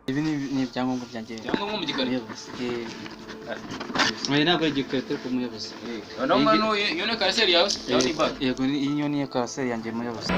Ibi ni ibyangombwa byanjye. Ibyangombwa mu gikari. Ntabwo ari igikweto ku muyobozi. Noneho iyo ni karaseri yawe yawe ni bag. Yego iyo ni karaseri yanjye muyobozi.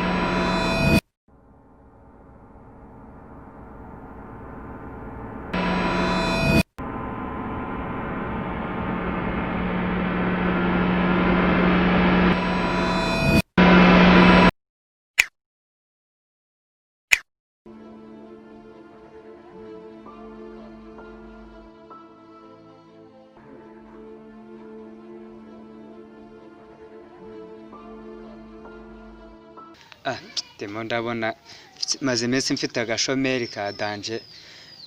Ndimo ndabona maze iminsi mfite agashomeri ka danje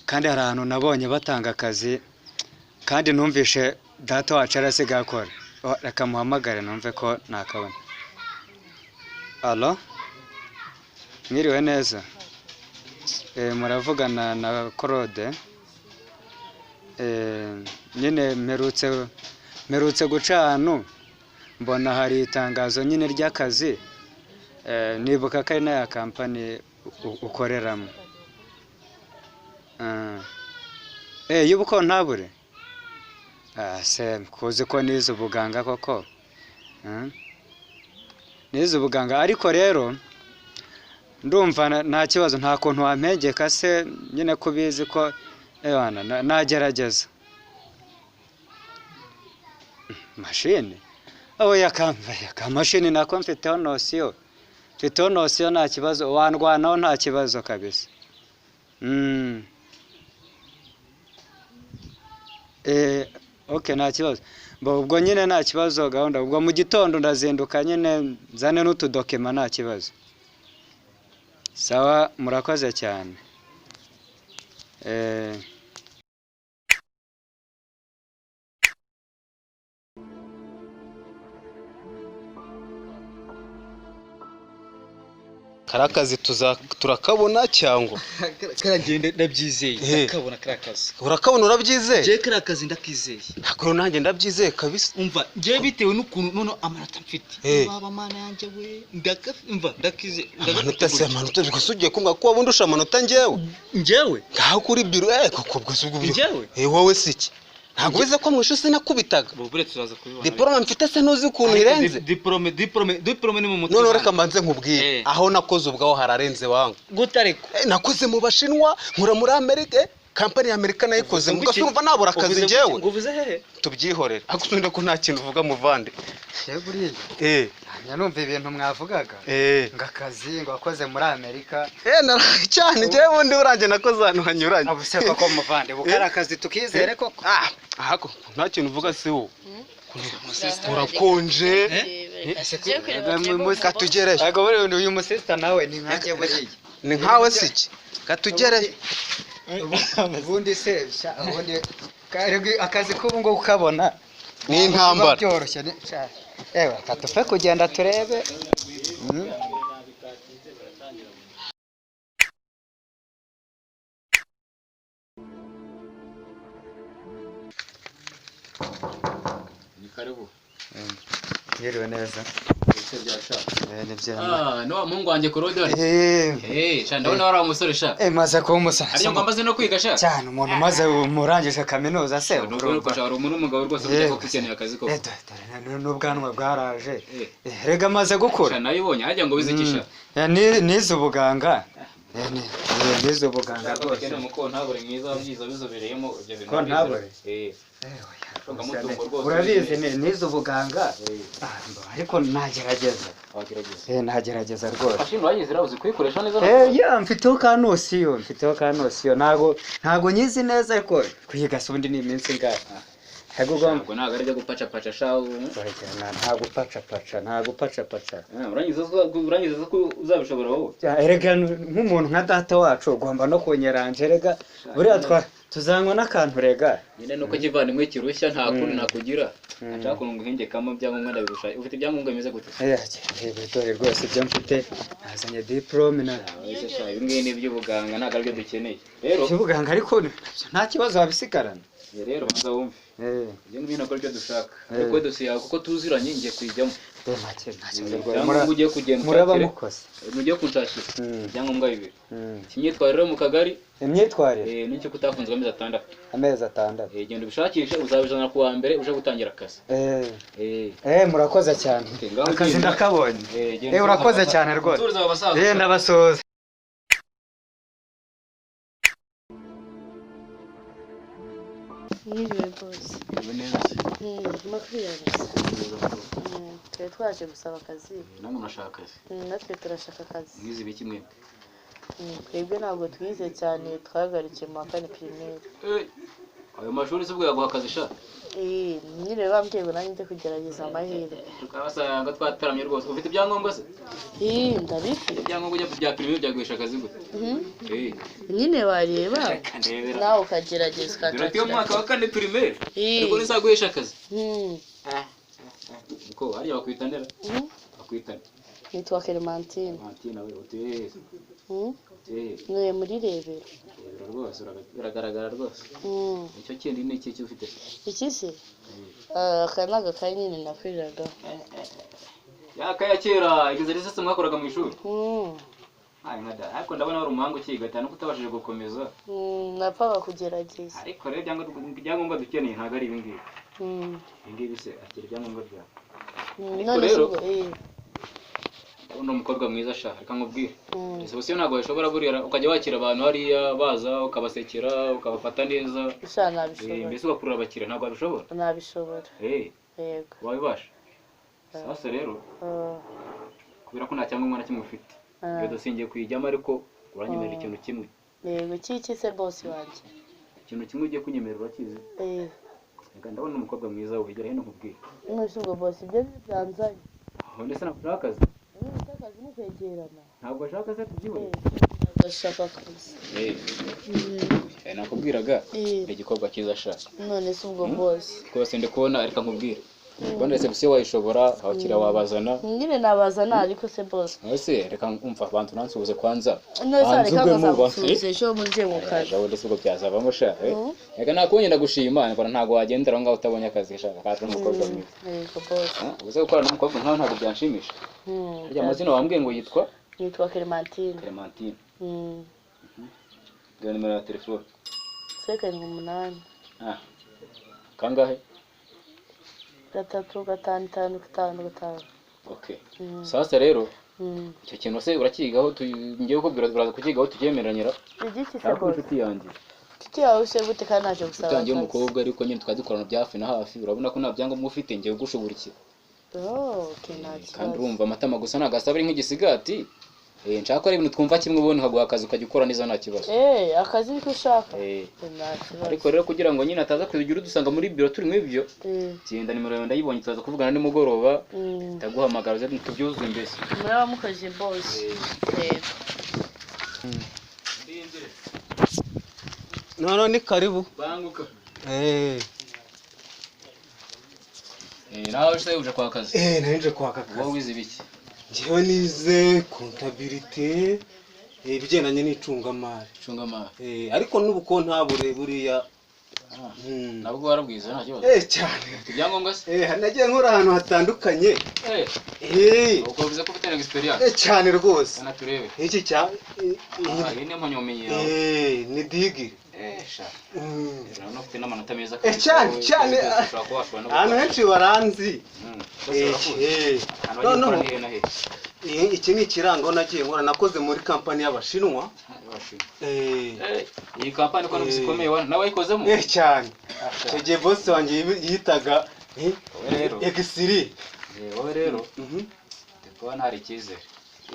kandi hari ahantu nabonye batanga akazi kandi numvishe data wacu arasigaye akora. Reka muhamagare numve ko nakabona. Alo? Mwiriwe neza? Muravugana na Claude? Nyine mperutse guca ahantu mbona hari itangazo nyine ry'akazi. Nibuka ko ari na ya kampani ukoreramo. Y'ubukontabure? Kuzi ko nize ubuganga koko. Nize ubuganga ariko rero ndumva nta kibazo, nta kuntu wampegeka se nyine kubizi ko nagerageza. Mashini? Mashini nako mfiteho nosiyo. Mfiteho nosiyo nta kibazo, wandwanaho nta kibazo kabisa. Okay, nta kibazo. Ubwo nyine nta kibazo gahunda. Ubwo mu gitondo ndazinduka nyine nzane n'utudokima nta kibazo. Sawa, murakoze cyane. Karakazi turakabona cyangwa Karagende ndabyizeye. Kabona karakazi. Urakabona urabyizeye? Je karakazi ndakizeye. Ntakuru nanjye ndabyizeye kabisa. Umva, je bitewe n'ukuntu none amanota mfite. Baba mana yanjye we. Ndakizeye. Amanota bigusugiye kumva ko wabundusha amanota njyewe. Ngaho kuri biro koko ubwo subwo. Wowe siki? Ntabwo bize ko mwisho sinakubitaga. Bure tuzaza kubibona. Diploma mfite se ntuzi ukuntu irenze. Diploma ni mu mutwe. None reka mbanze nkubwire. Aho nakoze ubwaho hararenze wangu. Gutariko. Nakoze mu Bashinwa, nkura muri Amerika. Kampani ya Amerika nayikoze ngo gasumva nabura akazi njyewe. Nguvuze hehe? Tubyihorera. Akusunda ko nta kintu uvuga muvande. Buriya. Numva ibintu mwavugaga. Ngakazi ngo wakoze muri Amerika. Cyane njyewe ubundi uranje nakoze ahantu hanyuranye. Abuse koko muvande bukara akazi tukizere koko. Ahako nta kintu uvuga se wo. Turakonje. Katugereyo. Ago buri uyu musista nawe ni nkanjye buriya. Ni nkawe siki? Katugereyo. Ubundi se ubundi akazi k'ubu ngo ukabona ni intambara byoroshye. Katufe kugenda turebe. Ni karibu. Yiriwe neza. No mungu wanje Claude. Sha ndabona wari umusore sha. Maze ko umusaza. Ariyo ngombaze no kwiga sha. Cyane umuntu maze umurangije kaminuza se. Nuko ko shara umuntu umugabo rwose ujya ko kukeneye akazi ko. N'ubwanwa bwaraje. Rega maze gukura. Sha nayibonye hajya ngo bizikisha. Nize ubuganga. Nize ubuganga rwose. Kene muko ntabure mwiza wabyiza bizobereyemo ibyo bintu. Ko ntabure. Urabizi nize ubuganga. Ariko nagerageza. Nagerageza rwose. Mashini wayizira uzi kuyikoresha neza. Mfiteho kanosiyo. Ntago nyizi neza ariko kwiga sundi ni iminsi ngahe. Ntabwo nagarije gupaca paca shawo. Ntago paca. Urangiza ko uzabishobora wowe. Erega nk'umuntu nka data wacu ugomba no kunyeranje rega. Buriya tuzanywa n'akantu rega. Nyine nuko kivandimwe kirushya nta kuntu nakugira. Ashaka kununga hingekamo byangombwa ndabirusha. Ufite ibyangombwa bimeze gute? Dore rwose ibyo mfite nazanye diplome na. Ibi ngibi ni by'ubuganga ntago aribyo dukeneye. Rero cy'ubuganga ariko nta kibazo wabisigarana. Rero banza wumve. Ibyo ngibi nako aribyo dushaka. Ariko dosiye yawe kuko tuziranye ngiye kwijyamo. Cyangwa ugiye kugenda muraba mukoze mugiye kunshakira ibyangombwa bibiri imyitwarire mu kagari imyitwarire n'icyo kutafunzwe amezi atandatu genda ubishakishe uzabijana ku wa mbere uje gutangira akazi murakoze cyane akazi ndakabonye urakoze cyane rwose ndabasoza Mwiriwe bose. Makuru ya gusa. Twe twaje gusaba akazi. Namwe murashaka akazi. Natwe turashaka akazi. Mwize biki mwe? Twebwe ntabwo twize cyane twahagarikiye mu wa kane primaire. Ayo mashuri se ubwo yaguha akazi sha? Nyine bambwiye ngo nanjye njye kugerageza amahirwe. Tukabasanga twataramye rwose. Ufite ibyangombwa se? Ndabifite. Ibyangombwa bya primaire byaguhisha akazi gute? Nyine wareba nawe ukagerageza ukakira. Dore mwaka wa kane primaire. Ariko nisaguhisha akazi. Uko hariya bakwitandera? Bakwitana. Nitwa Clementine. Clementine nawe uteye. Mwe muri rebera. Rwose uragaragara rwose. Icyo kindi ni iki ufite? Iki se? Akanaga kanyine nakwiraga. Yakaya kera igeze risese mwakoraga mu ishuri. Nkada ariko ndabona wari umuhanga ukiga cyane ko utabashije gukomeza. Napfaga kugerageza. Ariko rero ibyangombwa dukeneye ntago ari ibingibi. Ibingibi se akira ibyangombwa byawe. Ariko rero uno mukobwa mwiza sha reka nkubwire. Ese bose ntago bashobora burira ukajya wakira abantu hariya baza ukabasekera ukabafata neza. Nabishobora. Mbese ugakurura abakira ntago babishobora. Nabishobora. Yego. Wabibasha. Sasa rero kubera ko nta cyangwa na kimwe ufite. Iyo dusingiye kuyijyamo ariko uranyemerera ikintu kimwe. Yego kiki se boss wanjye. Ikintu kimwe ugiye kunyemerera urakizi. Reka ndabona umukobwa mwiza ubigera hino nkubwire. Nusubwo boss ibyo byanzanye. Aho ndetse nakushaka akazi. Akazi n'ukwegerana. Ntabwo ashaka se tubyibone. Ndashaka akazi. Nakubwiraga igikobwa cyiza sha. None se ubwo boss. Rwose ndi kubona ariko nkubwire. Bone reception wayishobora abakira wabazana. Ngire nabazana ariko se boss. Ese reka umva abantu nansuhuze kwanza. Nose reka ngazakusuhuze cyo muje mu kazi. Jawo ndetse ubwo byazavamo sha. Reka nakubonye ndagushima mbona ntago wagendera ngo utabonye akazi shaka kaje umukobwa mwiza. Yego boss. Uze gukora n'umukobwa nkaho ntago byanshimisha. Rya mazina wambwiye ngo yitwa Clementine. Clementine. Dore nimero ya telefone. 8. Kangahe? 3 Okay. Sasa rero icyo kintu se urakigaho ngiye kubwira turaza kukigaho tugemeranyira. Igiki se boss? Inshuti yanjye. Inshuti yawe se gute kandi naje gusaba. Utangiye umukobwa ariko nyine twadukorana bya hafi na hafi urabona ko nta byangombwa ufite ngiye gushuburikira. Kandi urumva amatama gusa nagasaba ari nk'igisigati. Nshaka ari ibintu twumva kimwe ubone ukaguha akazi ukagikora neza nta kibazo. Akazi niko ushaka. Ariko rero kugira ngo nyine ataza kugira udusanga muri biro turi mw'ibyo. Genda nimero yawe ndayibonye turaza kuvugana nimugoroba. Ndaguhamagara uze tubyuzuze mbese. Muraba mukoze boss. None karibu. Banguka. Nawe se uje kwa kazi? Naje kwa kazi. Wowe wize biki? Njyewe nize comptabilité ibigendanye n'icungamari. Ariko n'ubuko ntabure buriya. Nabwo warabwiza nta kibazo. Cyane. Ibyangombwa se? Nagiye nkora ahantu hatandukanye. Uko bize ko ufite experience. Cyane rwose. Ana turebe. Iki cya iyi ni mpamyomenye yawe. Ni digi. Sha. Rero ufite n'amanota meza cyane. Ahantu henshi baranzi. Iki ni ikirango nagiye nkora nakoze muri kampani y'Abashinwa. Iyi kampani ko nzikomeye nawe wayikozemo? Cyane. Ege boss wanjye yitaga Exiri. Wowe rero ndikubona hari icyizere.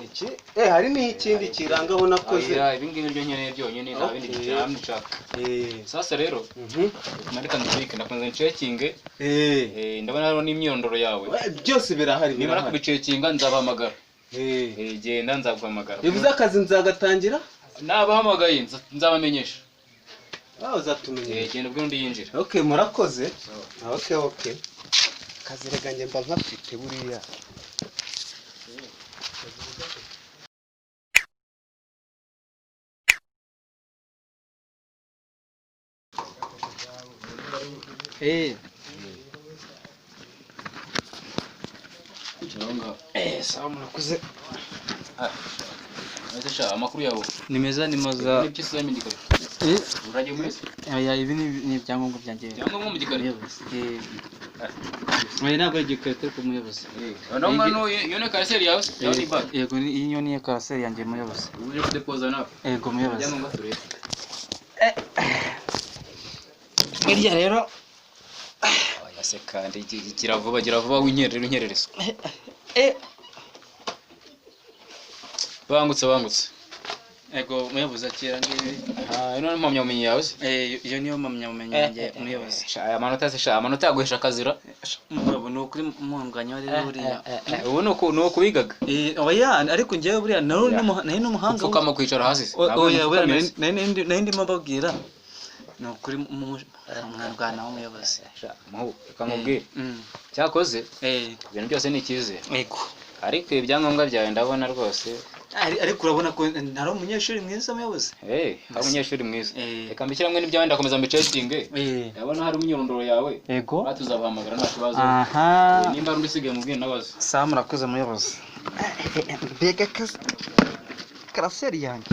Iki hari n'ikindi kirangaho nakoze. Ibi ngibi byo nkeneye byonyine nta bindi cyamwe nshaka. Sasa rero marika ndibike ndakunze checking. Ndabona hano n'imyondoro yawe. Byose birahari. Nimara kubicekinga nzabahamagara. Genda nzaguhamagara. Bivuze akazi nzagatangira? Nabahamagaye nzabamenyesha. Uzatumenyesha. Genda ubwo ndi yinjira. Okay murakoze. Okay. Kazi reganye mba nkafite buriya. sawa murakoze. Ese sha amakuru yawe Ni meza ni maza. n'ibyo se mindikare. Uraje mwese? Aya ibi ni ibyangombwa byanjye. Cyangwa mu gikari. Oya ntabwo igikarito ku muyobozi. None yo ne karaseri yawe yawe ni bag. Yego iyo ni karaseri yanjye muyobozi. Uje kudepoza nawe. Yego muyobozi. Ibyangombwa turebe. Buriya rero Oya se kandi gira vuba winyererezo. Bangutse. Yego muyobozi akira ngibi. Ino ni mpamyabumenyi yawe se? Iyo niyo mpamyabumenyi yanjye muyobozi. Aya amanota yaguhesha akazira. Mugabo ni ukuri muhanganya wari buriya. Ubu ni ukubigaga. Oya ariko njyewe buriya nari n'umuhanga. Upfukama kwicara hasi. Oya buriya nari ndimo babwira. Ni ukuri mwarwana w'umuyobozi. Ukamubwira. Cyakoze ibintu byose ni icyizere. Yego. Ariko ibyangombwa byawe ndabona rwose. Ariko urabona ko ntari umunyeshuri mwiza muyobozi. Hari umunyeshuri mwiza. Reka mbishyiramo n'ibyawe ndakomeza mbicekinge. Ndabona hari imyirondoro yawe. Yego. Batuzabahamagara nta kibazo. Nimba ari usigaye mubwire nabaze. Sawa murakoze muyobozi. Mbega karaseri yanjye.